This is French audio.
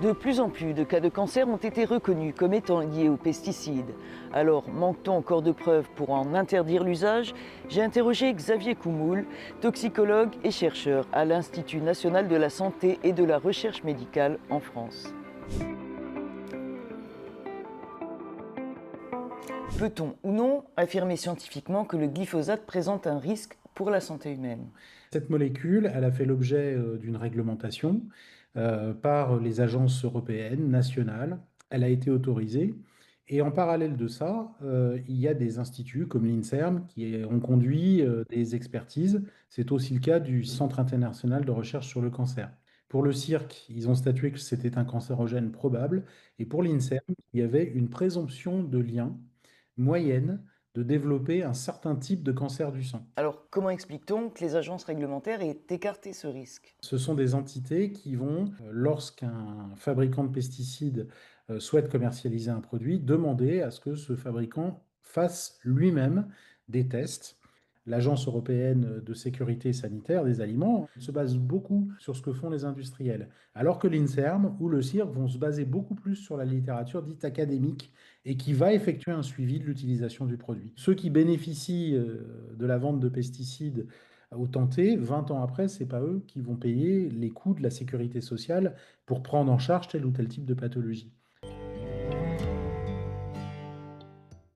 De plus en plus de cas de cancer ont été reconnus comme étant liés aux pesticides. Alors, manque-t-on encore de preuves pour en interdire l'usage? J'ai interrogé Xavier Coumoul, toxicologue et chercheur à l'Institut national de la santé et de la recherche médicale en France. Peut-on ou non affirmer scientifiquement que le glyphosate présente un risque pour la santé humaine? Cette molécule, elle a fait l'objet d'une réglementation par les agences européennes, nationales. Elle a été autorisée. Et en parallèle de ça, il y a des instituts comme l'INSERM qui ont conduit des expertises. C'est aussi le cas du Centre international de recherche sur le cancer. Pour le cirque, ils ont statué que c'était un cancérogène probable. Et pour l'INSERM, il y avait une présomption de lien moyenne de développer un certain type de cancer du sang. Alors, comment explique-t-on que les agences réglementaires aient écarté ce risque? Ce sont des entités qui vont, lorsqu'un fabricant de pesticides souhaite commercialiser un produit, demander à ce que ce fabricant fasse lui-même des tests. L'Agence européenne de sécurité sanitaire des aliments se base beaucoup sur ce que font les industriels, alors que l'INSERM ou le CIRC vont se baser beaucoup plus sur la littérature dite académique et qui va effectuer un suivi de l'utilisation du produit. Ceux qui bénéficient de la vente de pesticides au tenté, 20 ans après, c'est pas eux qui vont payer les coûts de la sécurité sociale pour prendre en charge tel ou tel type de pathologie.